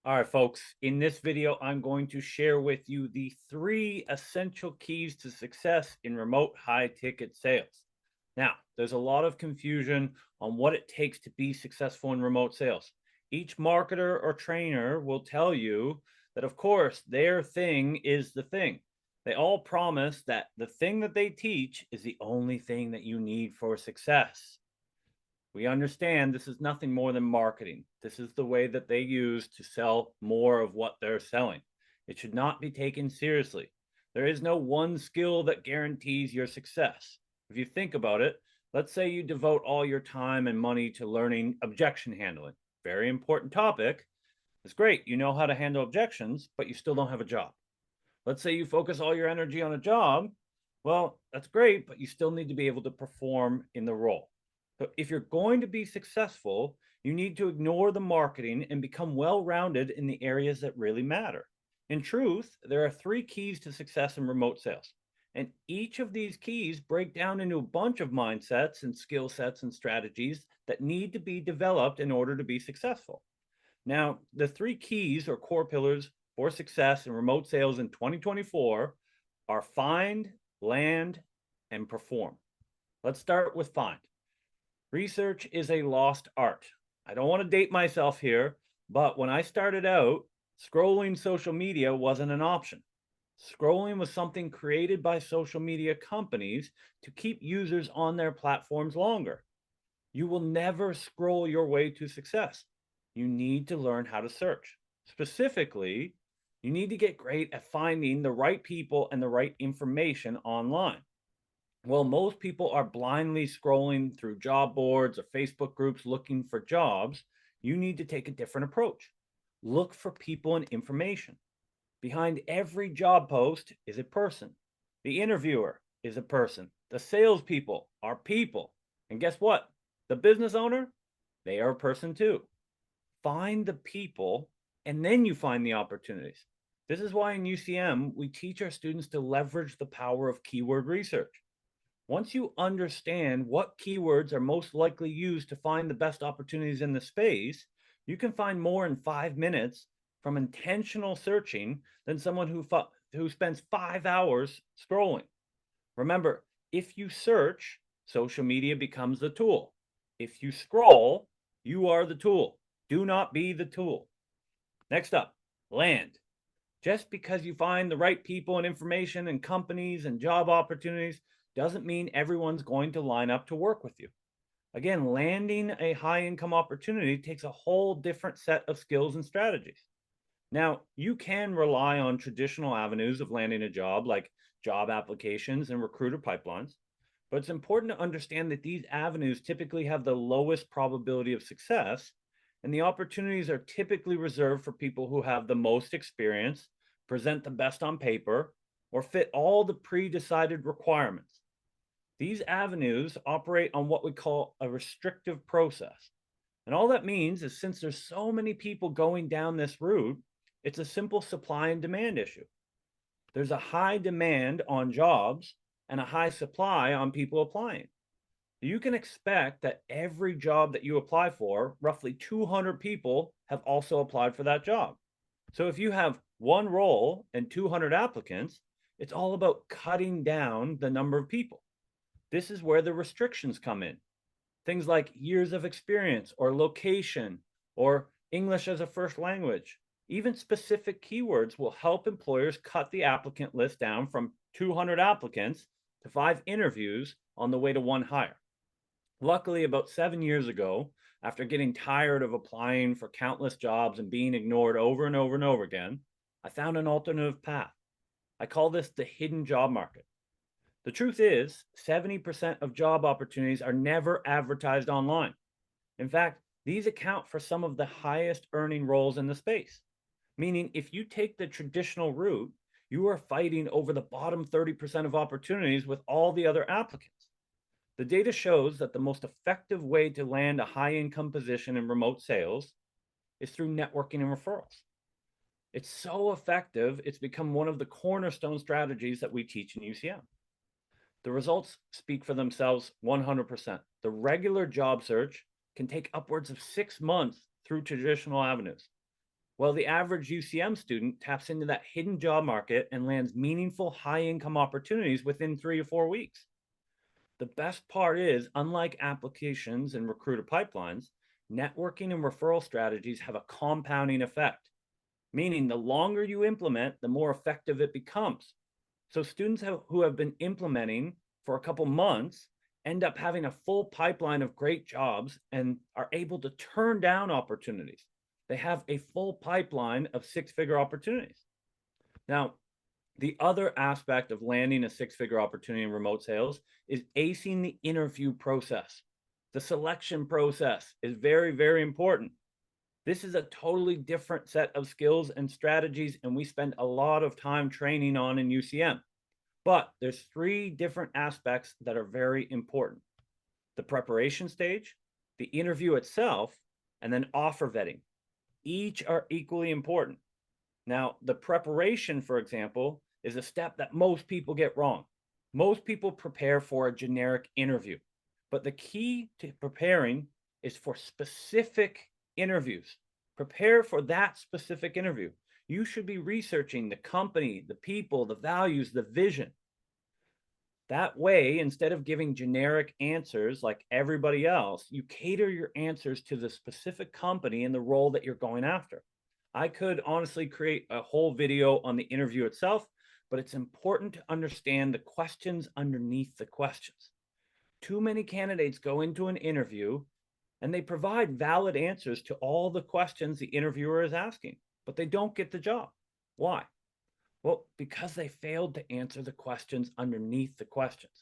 All right, folks, in this video, I'm going to share with you the 3 essential keys to success in remote high ticket sales. Now, there's a lot of confusion on what it takes to be successful in remote sales. Each marketer or trainer will tell you that, of course, their thing is the thing. They all promise that the thing that they teach is the only thing that you need for success. We understand this is nothing more than marketing. This is the way that they use to sell more of what they're selling. It should not be taken seriously. There is no one skill that guarantees your success. If you think about it, let's say you devote all your time and money to learning objection handling. Very important topic. It's great. You know how to handle objections, but you still don't have a job. Let's say you focus all your energy on a job. Well, that's great, but you still need to be able to perform in the role. So if you're going to be successful, you need to ignore the marketing and become well rounded in the areas that really matter. In truth, there are 3 keys to success in remote sales. And each of these keys break down into a bunch of mindsets and skill sets and strategies that need to be developed in order to be successful. Now, the 3 keys or core pillars for success in remote sales in 2024 are find, land, and perform. Let's start with find. Research is a lost art. I don't want to date myself here, but when I started out, scrolling social media wasn't an option. Scrolling was something created by social media companies to keep users on their platforms longer. You will never scroll your way to success. You need to learn how to search. Specifically, you need to get great at finding the right people and the right information online. Well, most people are blindly scrolling through job boards or Facebook groups looking for jobs. You need to take a different approach. Look for people and information. Behind every job post is a person. The interviewer is a person. The salespeople are people. And guess what? The business owner, they are a person too. Find the people and then you find the opportunities. This is why in UCM, we teach our students to leverage the power of keyword research. Once you understand what keywords are most likely used to find the best opportunities in the space, you can find more in 5 minutes from intentional searching than someone who spends 5 hours scrolling. Remember, if you search, social media becomes the tool. If you scroll, you are the tool. Do not be the tool. Next up, land. Just because you find the right people and information and companies and job opportunities doesn't mean everyone's going to line up to work with you. Again, landing a high income opportunity takes a whole different set of skills and strategies. Now, you can rely on traditional avenues of landing a job like job applications and recruiter pipelines, but it's important to understand that these avenues typically have the lowest probability of success, and the opportunities are typically reserved for people who have the most experience, present the best on paper, or fit all the pre decided requirements. These avenues operate on what we call a restrictive process. And all that means is since there's so many people going down this route, it's a simple supply and demand issue. There's a high demand on jobs and a high supply on people applying. You can expect that every job that you apply for, roughly 200 people have also applied for that job. So if you have one role and 200 applicants, it's all about cutting down the number of people. This is where the restrictions come in. Things like years of experience or location or English as a first language. Even specific keywords will help employers cut the applicant list down from 200 applicants to 5 interviews on the way to one hire. Luckily, about 7 years ago, after getting tired of applying for countless jobs and being ignored over and over and over again, I found an alternative path. I call this the hidden job market. The truth is, 70% of job opportunities are never advertised online. In fact, these account for some of the highest earning roles in the space. Meaning, if you take the traditional route, you are fighting over the bottom 30% of opportunities with all the other applicants. The data shows that the most effective way to land a high income position in remote sales is through networking and referrals. It's so effective, it's become one of the cornerstone strategies that we teach in UCM. The results speak for themselves 100%. The regular job search can take upwards of 6 months through traditional avenues. Well, the average UCM student taps into that hidden job market and lands meaningful high income opportunities within 3 to 4 weeks. The best part is, unlike applications and recruiter pipelines, networking and referral strategies have a compounding effect, meaning the longer you implement, the more effective it becomes. So who have been implementing for a couple months end up having a full pipeline of great jobs and are able to turn down opportunities. They have a full pipeline of six-figure opportunities. Now, the other aspect of landing a six-figure opportunity in remote sales is acing the interview process. The selection process is very, very important. This is a totally different set of skills and strategies, and we spend a lot of time training on in UCM. But there's three different aspects that are very important: the preparation stage, the interview itself, and then offer vetting. Each are equally important. Now, the preparation, for example, is a step that most people get wrong. Most people prepare for a generic interview, but the key to preparing is for specific interviews. Prepare for that specific interview. You should be researching the company, the people, the values, the vision. That way, instead of giving generic answers like everybody else, you cater your answers to the specific company and the role that you're going after. I could honestly create a whole video on the interview itself, but it's important to understand the questions underneath the questions. Too many candidates go into an interview and they provide valid answers to all the questions the interviewer is asking, but they don't get the job. Why? Well, because they failed to answer the questions underneath the questions.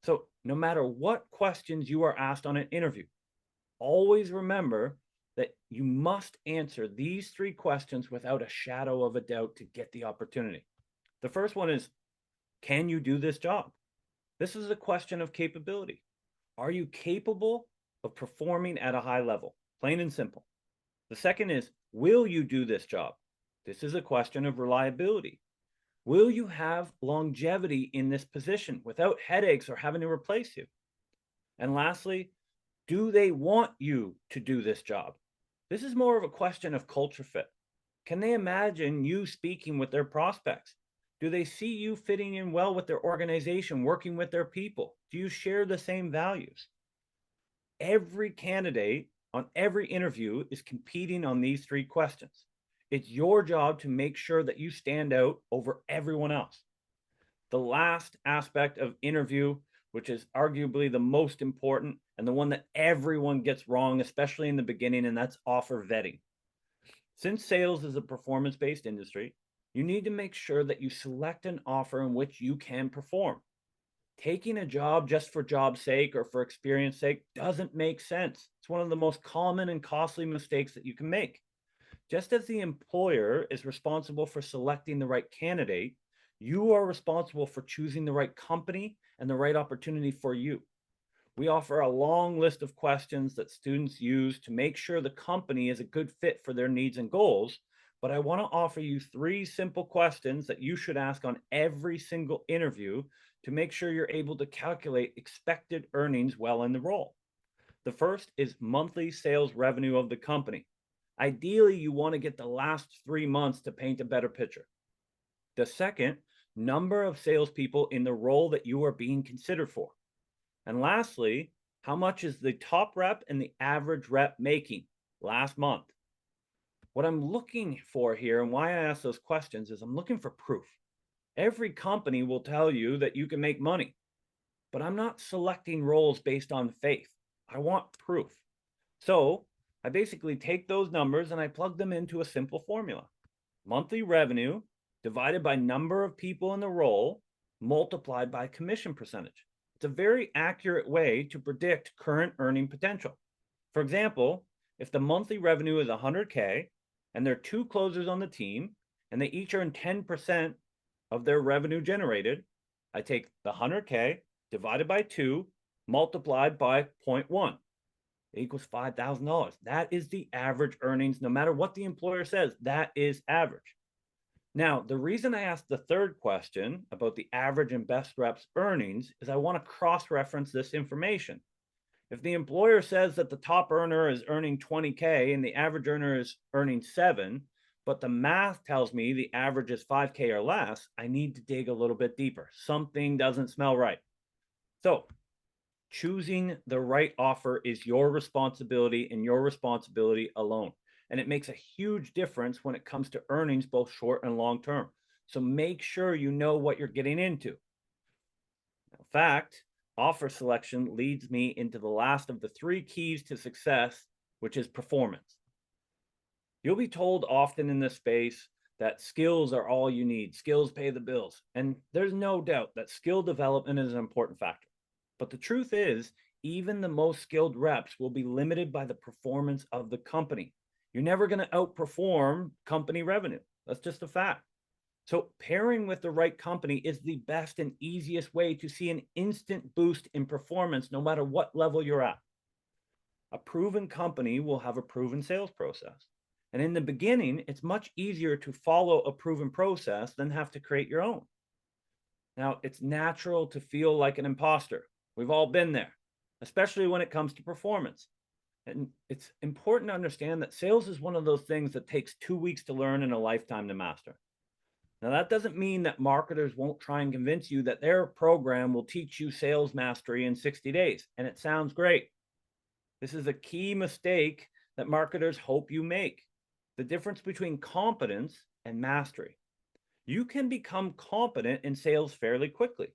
So, no matter what questions you are asked on an interview, always remember that you must answer these three questions without a shadow of a doubt to get the opportunity. The first one is, can you do this job? This is a question of capability. Are you capable of performing at a high level? Plain and simple. The second is, will you do this job? This is a question of reliability. Will you have longevity in this position without headaches or having to replace you? And lastly, do they want you to do this job? This is more of a question of culture fit. Can they imagine you speaking with their prospects? Do they see you fitting in well with their organization, working with their people? Do you share the same values? Every candidate on every interview is competing on these three questions. It's your job to make sure that you stand out over everyone else. The last aspect of interview, which is arguably the most important and the one that everyone gets wrong, especially in the beginning, and that's offer vetting. Since sales is a performance-based industry, you need to make sure that you select an offer in which you can perform. Taking a job just for job's sake or for experience sake doesn't make sense. It's one of the most common and costly mistakes that you can make. Just as the employer is responsible for selecting the right candidate, you are responsible for choosing the right company and the right opportunity for you. We offer a long list of questions that students use to make sure the company is a good fit for their needs and goals, but I want to offer you three simple questions that you should ask on every single interview to make sure you're able to calculate expected earnings well in the role. The first is monthly sales revenue of the company. Ideally, you want to get the last 3 months to paint a better picture. The second, number of salespeople in the role that you are being considered for. And lastly, how much is the top rep and the average rep making last month? What I'm looking for here and why I ask those questions is I'm looking for proof. Every company will tell you that you can make money, but I'm not selecting roles based on faith. I want proof. So I basically take those numbers and I plug them into a simple formula. Monthly revenue divided by number of people in the role multiplied by commission percentage. It's a very accurate way to predict current earning potential. For example, if the monthly revenue is 100K and there are two closers on the team and they each earn 10% of their revenue generated, I take the 100K divided by 2 multiplied by 0.1. It equals $5,000. That is the average earnings. No matter what the employer says, that is average. Now, the reason I asked the third question about the average and best reps earnings is I want to cross-reference this information. If the employer says that the top earner is earning 20K and the average earner is earning 7, but the math tells me the average is 5K or less, I need to dig a little bit deeper. Something doesn't smell right. So, choosing the right offer is your responsibility and your responsibility alone. And it makes a huge difference when it comes to earnings, both short and long term. So make sure you know what you're getting into. In fact, offer selection leads me into the last of the three keys to success, which is performance. You'll be told often in this space that skills are all you need. Skills pay the bills. And there's no doubt that skill development is an important factor. But the truth is, even the most skilled reps will be limited by the performance of the company. You're never going to outperform company revenue. That's just a fact. So, pairing with the right company is the best and easiest way to see an instant boost in performance, no matter what level you're at. A proven company will have a proven sales process. And in the beginning, it's much easier to follow a proven process than have to create your own. Now, it's natural to feel like an imposter. We've all been there, especially when it comes to performance. And it's important to understand that sales is one of those things that takes 2 weeks to learn and a lifetime to master. Now, that doesn't mean that marketers won't try and convince you that their program will teach you sales mastery in 60 days. And it sounds great. This is a key mistake that marketers hope you make. The difference between competence and mastery. You can become competent in sales fairly quickly,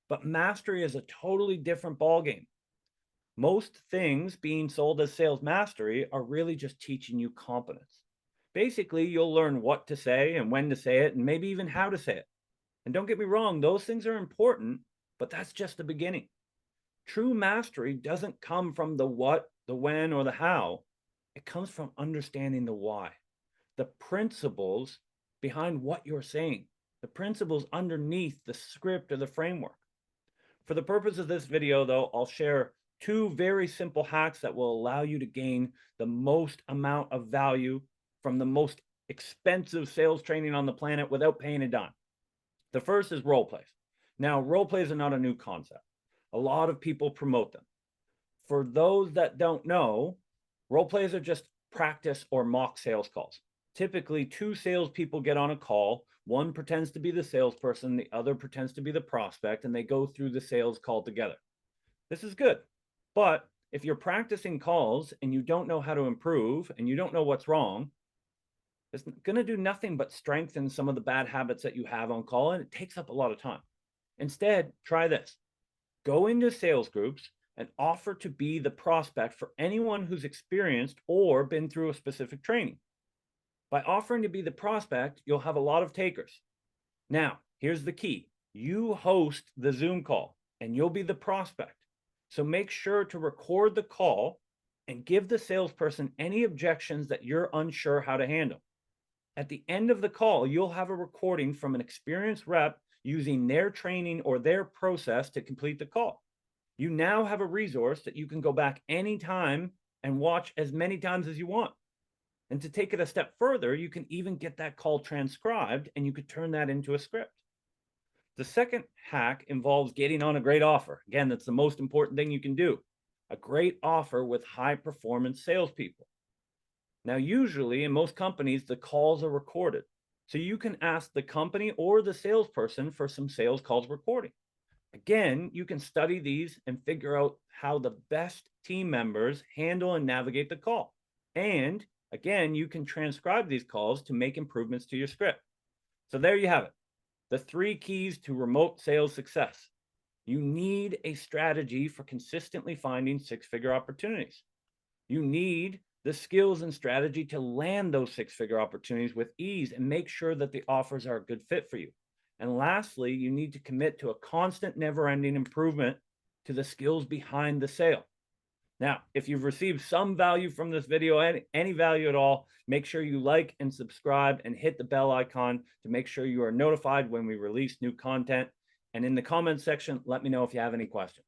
but mastery is a totally different ballgame. Most things being sold as sales mastery are really just teaching you competence. Basically, you'll learn what to say and when to say it, and maybe even how to say it. And don't get me wrong, those things are important, but that's just the beginning. True mastery doesn't come from the what, the when, or the how. It comes from understanding the why, the principles behind what you're saying, the principles underneath the script or the framework. For the purpose of this video, though, I'll share two very simple hacks that will allow you to gain the most amount of value from the most expensive sales training on the planet without paying a dime. The first is role plays. Now, role plays are not a new concept. A lot of people promote them. For those that don't know, role plays are just practice or mock sales calls. Typically, two salespeople get on a call. One pretends to be the salesperson, the other pretends to be the prospect, and they go through the sales call together. This is good. But if you're practicing calls and you don't know how to improve and you don't know what's wrong, it's going to do nothing but strengthen some of the bad habits that you have on call, and it takes up a lot of time. Instead, try this. Go into sales groups and offer to be the prospect for anyone who's experienced or been through a specific training. By offering to be the prospect, you'll have a lot of takers. Now, here's the key. You host the Zoom call and you'll be the prospect. So make sure to record the call and give the salesperson any objections that you're unsure how to handle. At the end of the call, you'll have a recording from an experienced rep using their training or their process to complete the call. You now have a resource that you can go back anytime and watch as many times as you want. And to take it a step further, you can even get that call transcribed and you could turn that into a script. The second hack involves getting on a great offer. Again, that's the most important thing you can do. A great offer with high performance salespeople. Now, usually in most companies, the calls are recorded. So you can ask the company or the salesperson for some sales calls recording. Again, you can study these and figure out how the best team members handle and navigate the call. And again, you can transcribe these calls to make improvements to your script. So there you have it. The 3 keys to remote sales success. You need a strategy for consistently finding 6-figure opportunities. You need the skills and strategy to land those 6-figure opportunities with ease and make sure that the offers are a good fit for you. And lastly, you need to commit to a constant, never-ending improvement to the skills behind the sale. Now, if you've received some value from this video, any value at all, make sure you like and subscribe and hit the bell icon to make sure you are notified when we release new content. And in the comments section, let me know if you have any questions.